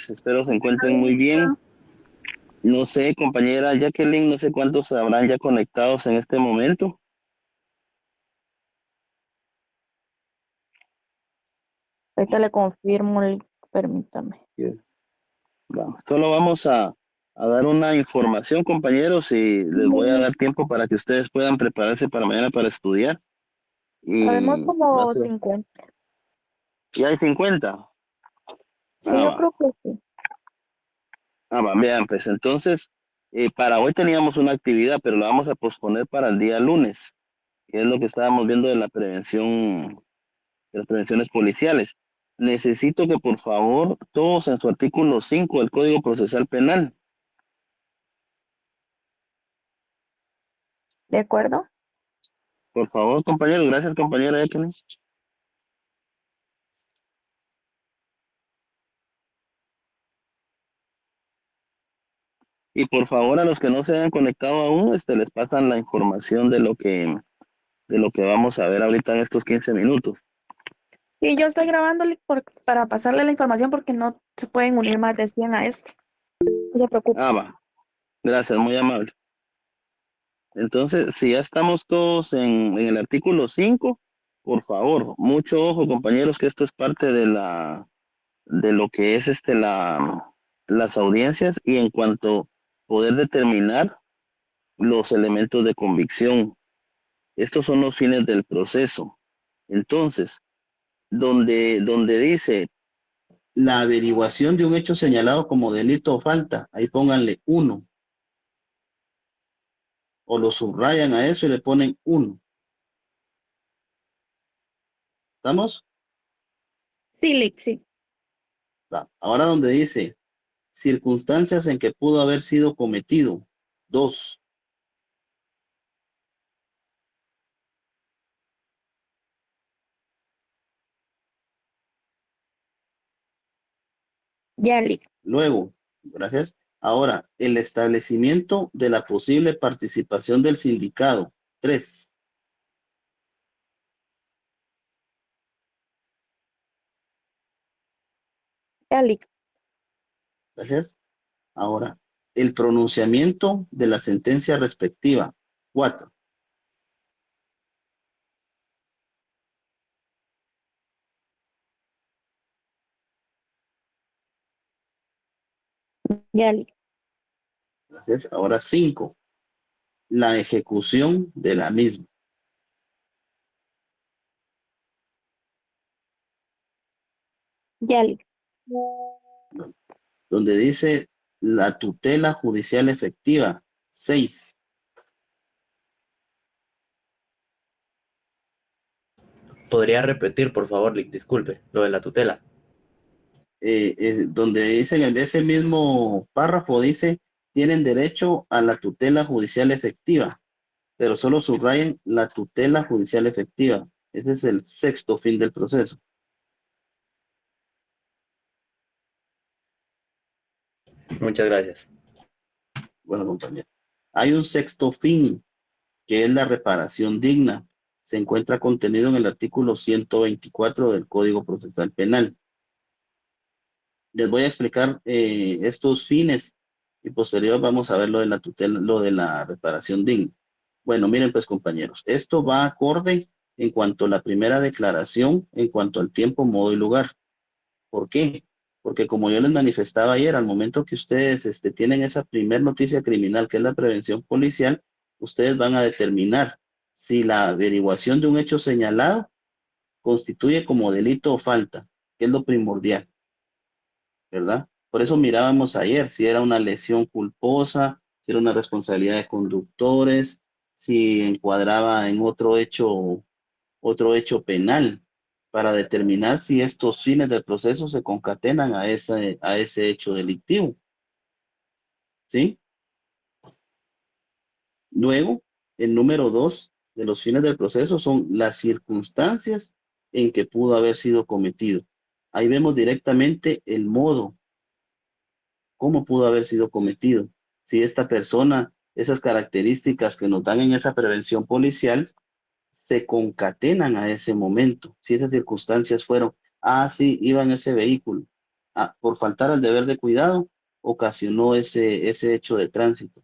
noches. Espero se encuentren muy bien. No sé, compañera Jacqueline, no sé cuántos habrán ya conectados en este momento. Ahorita le confirmo, permítame. Bien. Vamos, solo vamos a dar una información, compañeros, y les voy a dar tiempo para que ustedes puedan prepararse para mañana para estudiar. Habemos Y va a como ser, 50. ya hay 50. Sí, Ah, yo va. creo que sí. Ah, va, vean, pues entonces, para hoy teníamos una actividad, pero la vamos a posponer para el día lunes, que es lo que estábamos viendo de la prevención, de las prevenciones policiales. Necesito que por favor todos en su artículo 5 del Código Procesal Penal, ¿De acuerdo? por favor, compañeros, gracias compañera Ekelin. Y por favor a los que no se hayan conectado aún, les pasan la información de lo que vamos a ver ahorita en estos 15 minutos. Y yo estoy grabándole para pasarle la información porque no se pueden unir más de 100 a esto. No se preocupe. Ah, va, gracias, muy amable. Entonces, si ya estamos todos en el artículo 5, por favor, mucho ojo, compañeros, que esto es parte de lo que es las audiencias y en cuanto a poder determinar los elementos de convicción. Estos son los fines del proceso. Entonces, donde dice la averiguación de un hecho señalado como delito o falta, ahí pónganle 1, o lo subrayan a eso y le ponen 1. ¿Estamos? Sí, Lick, sí. Ahora donde dice circunstancias en que pudo haber sido cometido, 2. Ya, Lick. Luego, gracias. Ahora, el establecimiento de la posible participación del sindicado, 3. Ya, Lick. Gracias. Ahora, el pronunciamiento de la sentencia respectiva, 4. Ya, Lick. Gracias. Ahora, 5. La ejecución de la misma. Ya, Lick. Donde dice la tutela judicial efectiva, 6. ¿Podría repetir, por favor, Lick? Disculpe, lo de la tutela? Donde dice en ese mismo párrafo, dice, tienen derecho a la tutela judicial efectiva, pero solo subrayen la tutela judicial efectiva. Ese es el sexto fin del proceso. Muchas gracias. Bueno, compañero. Hay un sexto fin, que es la reparación digna. Se encuentra contenido en el artículo 124 del Código Procesal Penal. Les voy a explicar estos fines y posterior vamos a ver lo de la tutela, lo de la reparación digna. Bueno, miren pues compañeros, esto va acorde en cuanto a la primera declaración, en cuanto al tiempo, modo y lugar. ¿Por qué? Porque como yo les manifestaba ayer, al momento que ustedes tienen esa primer noticia criminal, que es la prevención policial, ustedes van a determinar si la averiguación de un hecho señalado constituye como delito o falta, que es lo primordial, ¿verdad? Por eso mirábamos ayer si era una lesión culposa, si era una responsabilidad de conductores, si encuadraba en otro hecho penal, para determinar si estos fines del proceso se concatenan a ese hecho delictivo, ¿sí? Luego, el número 2 de los fines del proceso son las circunstancias en que pudo haber sido cometido. Ahí vemos directamente el modo, cómo pudo haber sido cometido. Si esta persona, esas características que nos dan en esa prevención policial, se concatenan a ese momento. Si esas circunstancias fueron, sí, iba en ese vehículo, por faltar al deber de cuidado, ocasionó ese hecho de tránsito.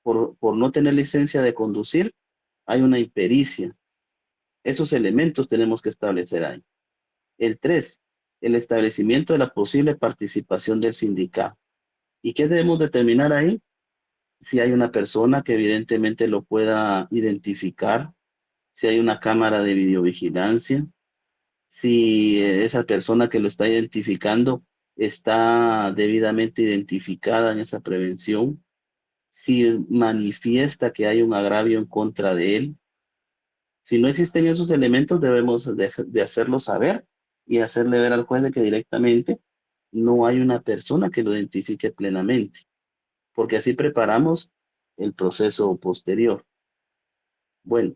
Por no tener licencia de conducir, hay una impericia. Esos elementos tenemos que establecer ahí. El 3, el establecimiento de la posible participación del sindicato. ¿Y qué debemos determinar ahí? Si hay una persona que evidentemente lo pueda identificar, si hay una cámara de videovigilancia, si esa persona que lo está identificando está debidamente identificada en esa prevención, si manifiesta que hay un agravio en contra de él. Si no existen esos elementos, debemos de hacerlo saber y hacerle ver al juez de que directamente no hay una persona que lo identifique plenamente, porque así preparamos el proceso posterior. Bueno,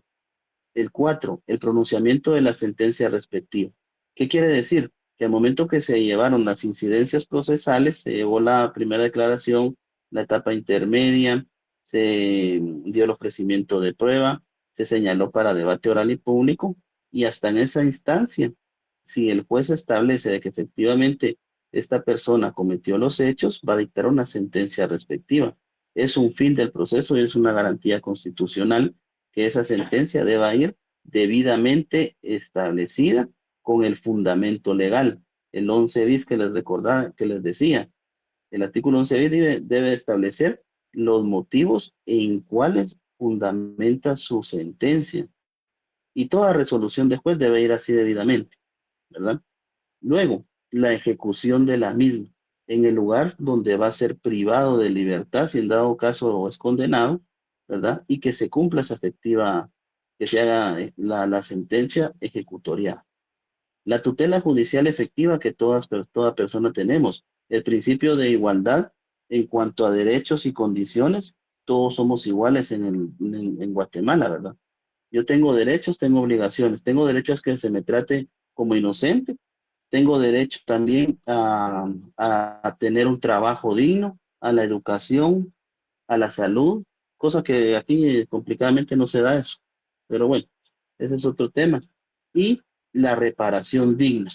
el 4, el pronunciamiento de la sentencia respectiva. ¿Qué quiere decir? Que al momento que se llevaron las incidencias procesales, se llevó la primera declaración, la etapa intermedia, se dio el ofrecimiento de prueba, se señaló para debate oral y público, y hasta en esa instancia, si el juez establece de que efectivamente esta persona cometió los hechos, va a dictar una sentencia respectiva. Es un fin del proceso y es una garantía constitucional que esa sentencia deba ir debidamente establecida con el fundamento legal. El 11 bis que les recordaba, que les decía, el artículo 11 bis debe establecer los motivos en cuales fundamenta su sentencia. Y toda resolución de juez debe ir así debidamente, ¿verdad? Luego, la ejecución de la misma en el lugar donde va a ser privado de libertad, si en dado caso es condenado, ¿verdad? Y que se cumpla esa efectiva, que se haga la sentencia ejecutorial. La tutela judicial efectiva que toda persona tenemos. El principio de igualdad en cuanto a derechos y condiciones, todos somos iguales en Guatemala, ¿verdad? Yo tengo derechos, tengo obligaciones. Tengo derechos a que se me trate como inocente. Tengo derecho también a tener un trabajo digno, a la educación, a la salud, cosa que aquí complicadamente no se da eso. Pero bueno, ese es otro tema. Y la reparación digna.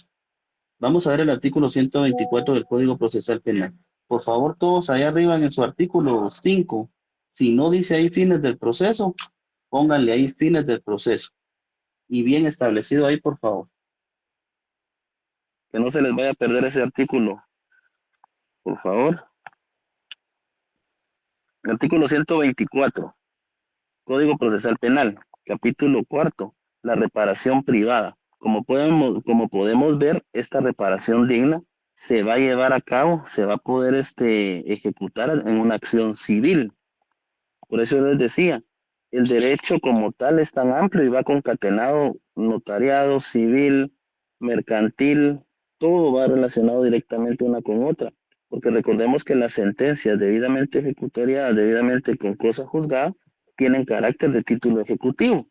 Vamos a ver el artículo 124 del Código Procesal Penal. Por favor, todos ahí arriba en su artículo 5, si no dice ahí fines del proceso, pónganle ahí fines del proceso. Y bien establecido ahí, por favor. Que no se les vaya a perder ese artículo, por favor. Artículo 124, Código Procesal Penal, capítulo 4, la reparación privada. Como podemos ver, esta reparación digna se va a llevar a cabo, se va a poder ejecutar en una acción civil. Por eso yo les decía, el derecho como tal es tan amplio y va concatenado notariado, civil, mercantil, todo va relacionado directamente una con otra. Porque recordemos que las sentencias debidamente ejecutoriadas, debidamente con cosa juzgada, tienen carácter de título ejecutivo.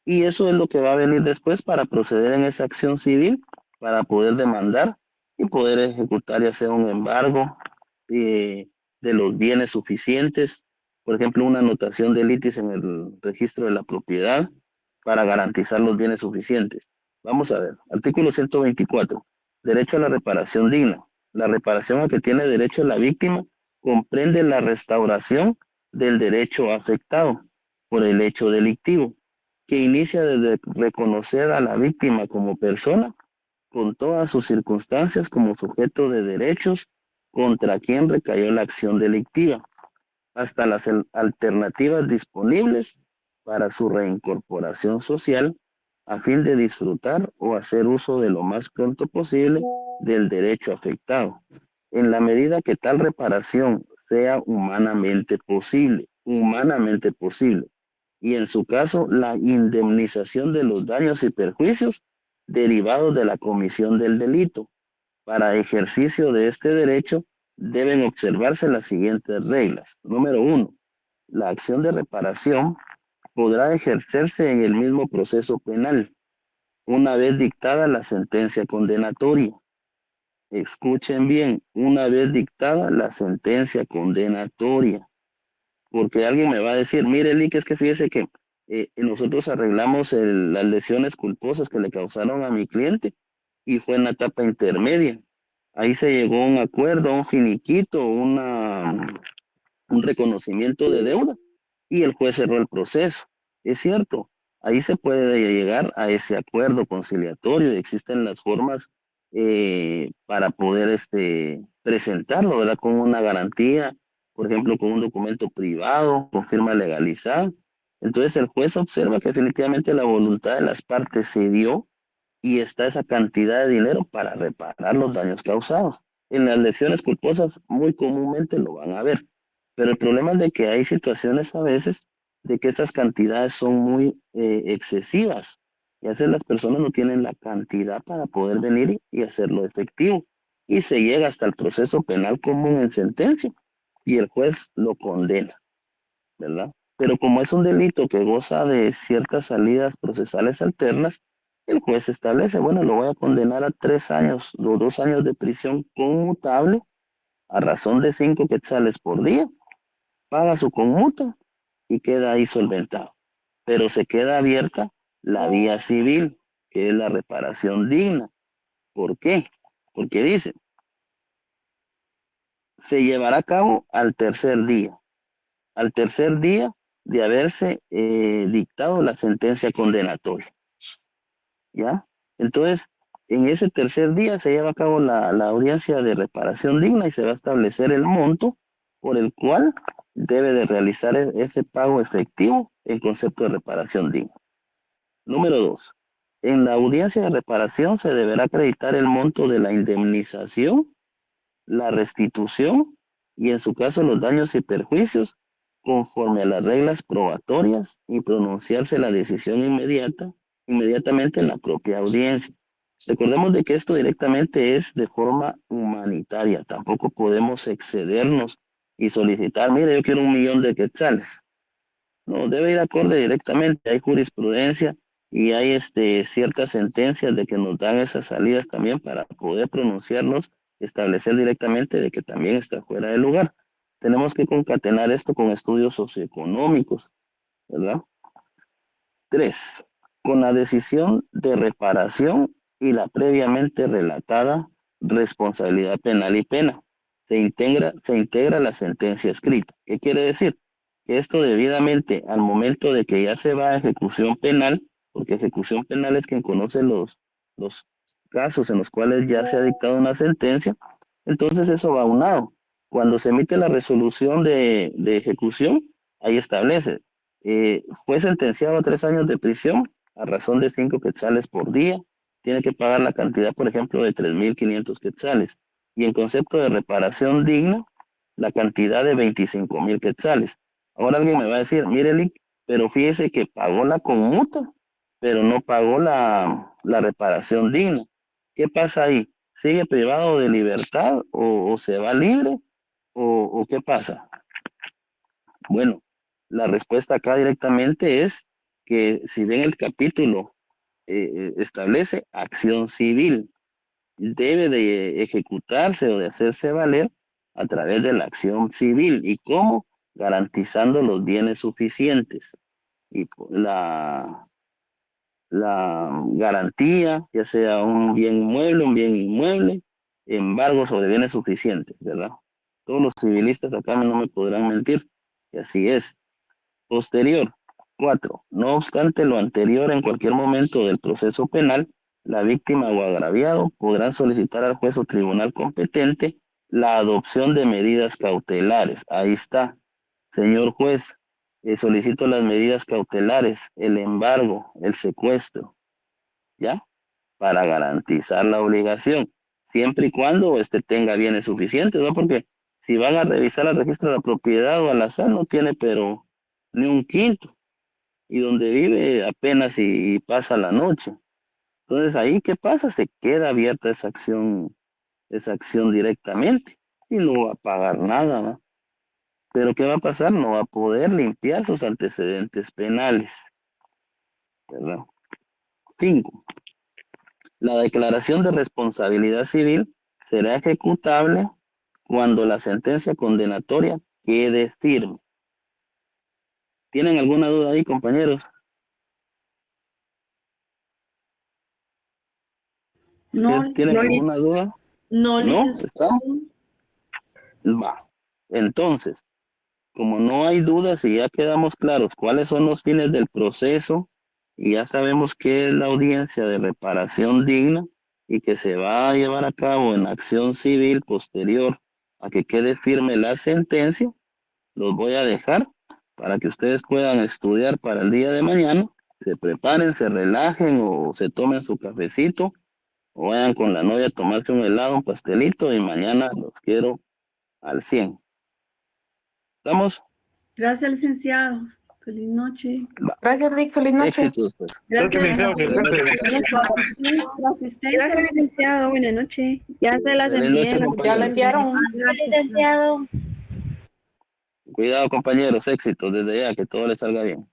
Y eso es lo que va a venir después para proceder en esa acción civil, para poder demandar y poder ejecutar y hacer un embargo de los bienes suficientes, por ejemplo, una anotación de litis en el registro de la propiedad para garantizar los bienes suficientes. Vamos a ver, artículo 124, derecho a la reparación digna. La reparación a que tiene derecho la víctima comprende la restauración del derecho afectado por el hecho delictivo, que inicia desde reconocer a la víctima como persona con todas sus circunstancias como sujeto de derechos contra quien recayó la acción delictiva, hasta las alternativas disponibles para su reincorporación social a fin de disfrutar o hacer uso de lo más pronto posible del derecho afectado, en la medida que tal reparación sea humanamente posible, y en su caso la indemnización de los daños y perjuicios derivados de la comisión del delito. Para ejercicio de este derecho deben observarse las siguientes reglas. Número 1. La acción de reparación podrá ejercerse en el mismo proceso penal, una vez dictada la sentencia condenatoria. Escuchen bien, una vez dictada la sentencia condenatoria. Porque alguien me va a decir, mire, Lick, es que fíjese que nosotros arreglamos las lesiones culposas que le causaron a mi cliente y fue en la etapa intermedia. Ahí se llegó a un acuerdo, a un finiquito, un reconocimiento de deuda y el juez cerró el proceso. Es cierto, ahí se puede llegar a ese acuerdo conciliatorio y existen las formas para poder presentarlo, ¿verdad? Con una garantía, por ejemplo, con un documento privado, con firma legalizada. Entonces el juez observa que definitivamente la voluntad de las partes se dio y está esa cantidad de dinero para reparar los daños causados. En las lesiones culposas muy comúnmente lo van a ver, pero el problema es de que hay situaciones a veces de que estas cantidades son muy excesivas y a veces las personas no tienen la cantidad para poder venir y hacerlo efectivo y se llega hasta el proceso penal común en sentencia y el juez lo condena, ¿verdad? Pero como es un delito que goza de ciertas salidas procesales alternas, el juez establece, bueno, lo voy a condenar a 3 años o 2 años de prisión conmutable a razón de 5 quetzales por día, paga su conmuta y queda ahí solventado. Pero se queda abierta la vía civil, que es la reparación digna. ¿Por qué? Porque dice, se llevará a cabo al tercer día de haberse dictado la sentencia condenatoria, ¿ya? Entonces, en ese tercer día se lleva a cabo la audiencia de reparación digna y se va a establecer el monto por el cual debe de realizar ese pago efectivo en concepto de reparación digna. Número 2. En la audiencia de reparación se deberá acreditar el monto de la indemnización, la restitución y en su caso los daños y perjuicios conforme a las reglas probatorias y pronunciarse la decisión inmediatamente en la propia audiencia. Recordemos de que esto directamente es de forma humanitaria, tampoco podemos excedernos y solicitar, mire, yo quiero 1 millón de quetzales. No, debe ir acorde directamente. Hay jurisprudencia y hay ciertas sentencias de que nos dan esas salidas también para poder pronunciarnos, establecer directamente de que también está fuera de lugar. Tenemos que concatenar esto con estudios socioeconómicos, ¿verdad? 3. Con la decisión de reparación y la previamente relatada responsabilidad penal y pena, se integra la sentencia escrita. ¿Qué quiere decir? Que esto debidamente al momento de que ya se va a ejecución penal, porque ejecución penal es quien conoce los casos en los cuales ya se ha dictado una sentencia, entonces eso va aunado. Cuando se emite la resolución de ejecución, ahí establece fue sentenciado a 3 años de prisión a razón de 5 quetzales por día. Tiene que pagar la cantidad, por ejemplo, de 3.500 quetzales. Y en concepto de reparación digna, la cantidad de 25.000 quetzales. Ahora alguien me va a decir, mire, Lick, pero fíjese que pagó la conmuta, pero no pagó la reparación digna. ¿Qué pasa ahí? ¿Sigue privado de libertad o se va libre o qué pasa? Bueno, la respuesta acá directamente es que si bien el capítulo establece acción civil, debe de ejecutarse o de hacerse valer a través de la acción civil. ¿Y cómo? Garantizando los bienes suficientes. Y la garantía, ya sea un bien mueble, un bien inmueble, embargo sobre bienes suficientes, ¿verdad? Todos los civilistas acá no me podrán mentir, que así es. Posterior. 4. No obstante lo anterior, en cualquier momento del proceso penal, la víctima o agraviado podrán solicitar al juez o tribunal competente la adopción de medidas cautelares. Ahí está. Señor juez, solicito las medidas cautelares, el embargo, el secuestro, ¿ya? Para garantizar la obligación, siempre y cuando tenga bienes suficientes, ¿no? Porque si van a revisar el registro de la propiedad o al azar, no tiene, pero ni un quinto, y donde vive apenas y pasa la noche. Entonces, ahí, ¿qué pasa? Se queda abierta esa acción directamente y no va a pagar nada, ¿no? Pero ¿qué va a pasar? No va a poder limpiar sus antecedentes penales, ¿verdad? 5. La declaración de responsabilidad civil será ejecutable cuando la sentencia condenatoria quede firme. ¿Tienen alguna duda ahí, compañeros? No, ¿Tienen alguna duda? No, ¿No? licenciado. Va. Entonces, como no hay dudas y ya quedamos claros cuáles son los fines del proceso y ya sabemos qué es la audiencia de reparación digna y que se va a llevar a cabo en acción civil posterior a que quede firme la sentencia, los voy a dejar para que ustedes puedan estudiar para el día de mañana, se preparen, se relajen o se tomen su cafecito o vayan con la novia a tomarse un helado, un pastelito y mañana los quiero al 100. ¿Estamos? Gracias, licenciado. Feliz noche. Gracias, Lick. Feliz noche. Éxitos, pues. Gracias, licenciado, que descanse. por asistencia. Gracias, licenciado. Buenas noches. Ya se las Feliz noche, enviaron. Ya la compañeros. enviaron. Gracias, Licenciado. Cuidado, compañeros, éxitos desde ya, que todo les salga bien.